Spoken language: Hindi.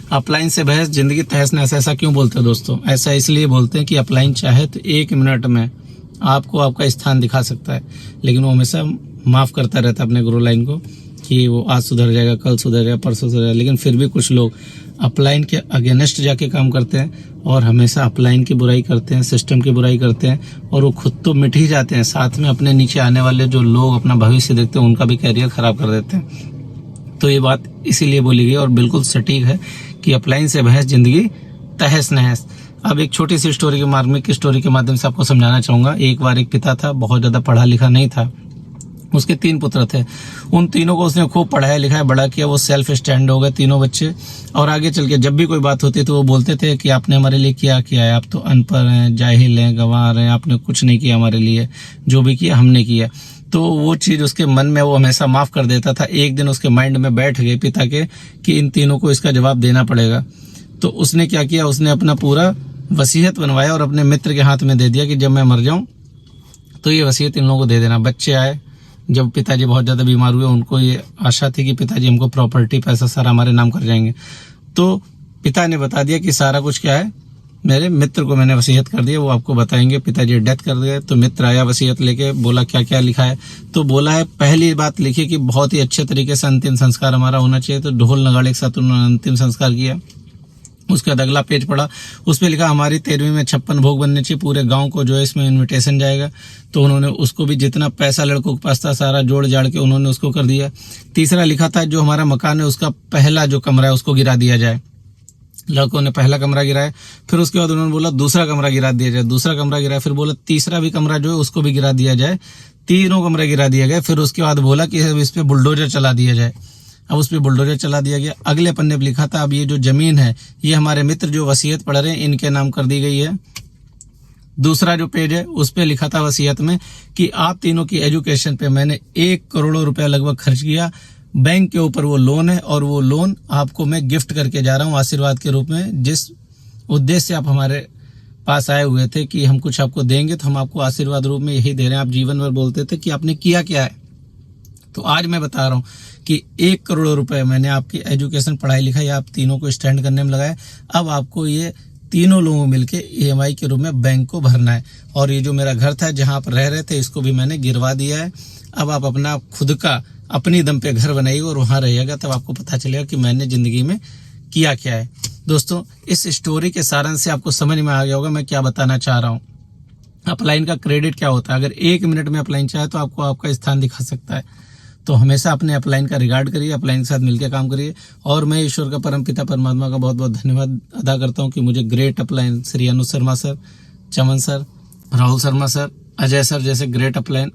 अपलाइन से बहस जिंदगी तहस नहस, ऐसा क्यों बोलते हैं दोस्तों? ऐसा इसलिए बोलते हैं कि अपलाइन चाहे तो 1 मिनट में आपको आपका स्थान दिखा सकता है, लेकिन वो हमेशा माफ़ करता रहता है अपने ग्रो लाइन को कि वो आज सुधर जाएगा, कल सुधर जाएगा, परसों सुधर जाएगा। लेकिन फिर भी कुछ लोग अपलाइन के अगेंस्ट जाके काम करते हैं और हमेशा अपलाइन की बुराई करते हैं, सिस्टम की बुराई करते हैं, और वो खुद तो मिट ही जाते हैं, साथ में अपने नीचे आने वाले जो लोग अपना भविष्य देखते हैं उनका भी कैरियर खराब कर देते हैं। तो ये बात इसीलिए बोली गई और बिल्कुल सटीक है कि अपलाइन से बहस जिंदगी तहस नहस। अब एक छोटी सी स्टोरी, मार्मिक स्टोरी के माध्यम से आपको समझाना चाहूँगा। एक बार एक पिता था, बहुत ज़्यादा पढ़ा लिखा नहीं था, उसके 3 पुत्र थे। उन तीनों को उसने खूब पढ़ाया लिखाया, बड़ा किया, वो सेल्फ स्टैंड हो गए तीनों बच्चे। और आगे चल के जब भी कोई बात होती तो वो बोलते थे कि आपने हमारे लिए क्या किया है, आप तो अनपढ़ हैं, जाहिल हैं, गंवार हैं, आपने कुछ नहीं किया हमारे लिए, जो भी किया हमने किया। तो वो चीज़ उसके मन में वो हमेशा माफ़ कर देता था। एक दिन उसके माइंड में बैठ गई पिता के कि इन तीनों को इसका जवाब देना पड़ेगा। तो उसने क्या किया, उसने अपना पूरा वसीयत बनवाया और अपने मित्र के हाथ में दे दिया कि जब मैं मर जाऊं तो ये वसीयत इन लोगों को दे देना। बच्चे आए, जब पिताजी बहुत ज़्यादा बीमार हुए, उनको ये आशा थी कि पिताजी हमको प्रॉपर्टी पैसा सारा हमारे नाम कर जाएंगे। तो पिता ने बता दिया कि सारा कुछ क्या है, मेरे मित्र को मैंने वसीयत कर दिया, वो आपको बताएंगे। पिताजी डेथ कर गए। तो मित्र आया वसीयत लेके, बोला क्या क्या लिखा है। तो बोला है, पहली बात लिखी कि बहुत ही अच्छे तरीके से अंतिम संस्कार हमारा होना चाहिए। तो ढोल नगाड़े के साथ उन्होंने अंतिम संस्कार किया। उसके बाद अगला पेज पढ़ा, उस पर लिखा हमारी 13वीं में 56 भोग बनने चाहिए, पूरे गांव को जो है इसमें इनविटेशन जाएगा। तो उन्होंने उसको भी जितना पैसा लड़कों के पास था सारा जोड़ जाड़ के उन्होंने उसको कर दिया। तीसरा लिखा था जो हमारा मकान है उसका पहला जो कमरा है उसको गिरा दिया जाए। लड़कों ने पहला कमरा गिराया। फिर उसके बाद उन्होंने बोला दूसरा कमरा गिरा दिया जाए, दूसरा कमरा गिराया। फिर बोला तीसरा भी कमरा जो है उसको भी गिरा दिया जाए। तीनों कमरे गिरा दिए गए। फिर उसके बाद बोला कि इस पे बुलडोजर चला दिया जाए। अब उस पर बुलडोजर चला दिया गया। अगले पन्ने पर लिखा था अब ये जो जमीन है ये हमारे मित्र जो वसीयत पढ़ रहे हैं इनके नाम कर दी गई है। दूसरा जो पेज है उस पे लिखा था वसीयत में कि आप तीनों की एजुकेशन पे मैंने 1 करोड़ रुपया लगभग खर्च किया। बैंक के ऊपर वो लोन है और वो लोन आपको मैं गिफ्ट करके जा रहा हूँ आशीर्वाद के रूप में। जिस उद्देश्य से आप हमारे पास आए हुए थे कि हम कुछ आपको देंगे तो हम आपको आशीर्वाद रूप में यही दे रहे हैं। आप जीवन भर बोलते थे कि आपने किया क्या है, तो आज मैं बता रहा हूँ कि 1 करोड़ रुपए मैंने आपकी एजुकेशन पढ़ाई लिखाई आप तीनों को स्टैंड करने में लगाया। अब आपको ये तीनों लोगों मिलके EMI के रूप में बैंक को भरना है। और ये जो मेरा घर था जहाँ आप रह रहे थे इसको भी मैंने गिरवा दिया है। अब आप अपना खुद का अपनी दम पे घर बनाइए और वहाँ रहिएगा, तब आपको पता चलेगा कि मैंने जिंदगी में किया क्या है। दोस्तों इस स्टोरी के सारांश से आपको समझ में आ गया होगा मैं क्या बताना चाह रहा हूँ। अपलाइन का क्रेडिट क्या होता है। अगर 1 मिनट में अपलाइन चाहे तो आपको आपका स्थान दिखा सकता है। तो हमेशा अपने अपलाइन का रिगार्ड करिए, अपलाइन के साथ मिलकर काम करिए। और मैं ईश्वर का परम पिता परमात्मा का बहुत बहुत धन्यवाद अदा करता हूँ कि मुझे great upline Shri Anuj Sharma sir, Chaman sir, Rahul Sharma sir, Ajay sir जैसे ग्रेट अपलाइन